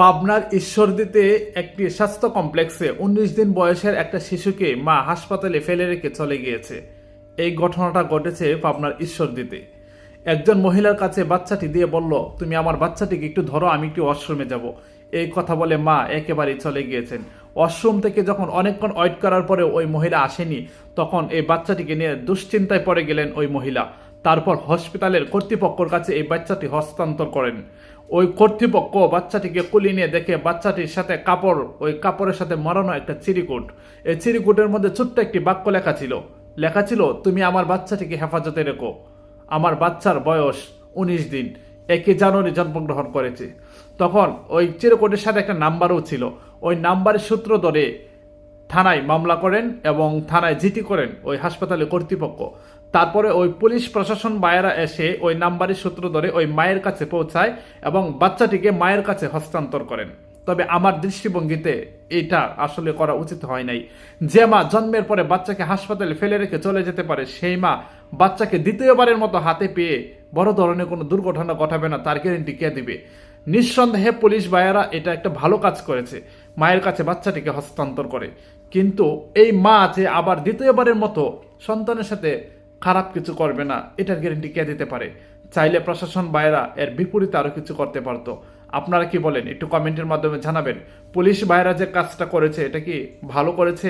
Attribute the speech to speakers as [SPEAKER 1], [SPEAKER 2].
[SPEAKER 1] পাবনার ঈশ্বরদীতে একটি স্বাস্থ্য কমপ্লেক্সে ১৯ দিন বয়সের একটা শিশুকে মা হাসপাতালে ফেলে রেখে চলে গিয়েছে। এই ঘটনাটা ঘটেছে পাবনার ঈশ্বরদীতে। একজন মহিলার কাছে বাচ্চাটি দিয়ে বলল, তুমি আমার বাচ্চাটিকে একটু ধরো, আমি একটু ওয়াশরুমে যাব। এই কথা বলে মা একেবারেই চলে গিয়েছেন। ওয়াশরুম থেকে যখন অনেকক্ষণ ওয়েট করার পরে ওই মহিলা আসেনি, তখন এই বাচ্চাটিকে নিয়ে দুশ্চিন্তায় পড়ে গেলেন ওই মহিলা। তারপর হসপিটালের কর্তৃপক্ষের কাছে এই বাচ্চাটি হস্তান্তর করেন। ওই কর্তৃপক্ষ বাচ্চাটিকে কুলি নিয়ে দেখে বাচ্চাটির সাথে কাপড়, ওই কাপড়ের সাথে মরানো একটা চিরিকুট। এই চিরিকুটের মধ্যে ছোট্ট একটি বাক্য লেখা ছিল, তুমি আমার বাচ্চাটিকে হেফাজতে রেখো। আমার বাচ্চার বয়স ১৯ দিন, ১ জানুয়ারি জন্মগ্রহণ করেছে। তখন ওই চিরকুটের সাথে একটা নাম্বারও ছিল। ওই নাম্বারের সূত্র ধরে থানায় মামলা করেন এবং থানায় জিডি করেন ওই হাসপাতালের কর্তৃপক্ষ। তারপরে ওই পুলিশ প্রশাসন ভাইয়েরা এসে ওই নাম্বারের সূত্র ধরে ওই মায়ের কাছে পৌঁছায় এবং বাচ্চাটিকে মায়ের কাছে হস্তান্তর করেন। তবে আমার দৃষ্টিভঙ্গিতে এটা আসলে করা উচিত হয় নাই। যে মা জন্মের পরে বাচ্চাকে হাসপাতালে ফেলে রেখে চলে যেতে পারে, সেই মা বাচ্চাকে দ্বিতীয়বারের মতো হাতে পেয়ে বড় ধরনের কোনো দুর্ঘটনা ঘটাবে না, তার গ্যারেন্টি কে দিবে? নিঃসন্দেহে পুলিশ ভাইয়েরা এটা একটা ভালো কাজ করেছে, মায়ের কাছে বাচ্চাটিকে হস্তান্তর করে। কিন্তু এই মা যে আবার দ্বিতীয়বারের মতো সন্তানের সাথে খারাপ কিছু করবে না, এটার গ্যারেন্টি কে দিতে পারে? চাইলে প্রশাসন ভাইয়েরা এর বিপরীতে আরো কিছু করতে পারতো। আপনারা কি বলেন? একটু কমেন্টের মাধ্যমে জানাবেন। পুলিশ ভাইয়েরা যে কাজটা করেছে, এটা কি ভালো করেছে?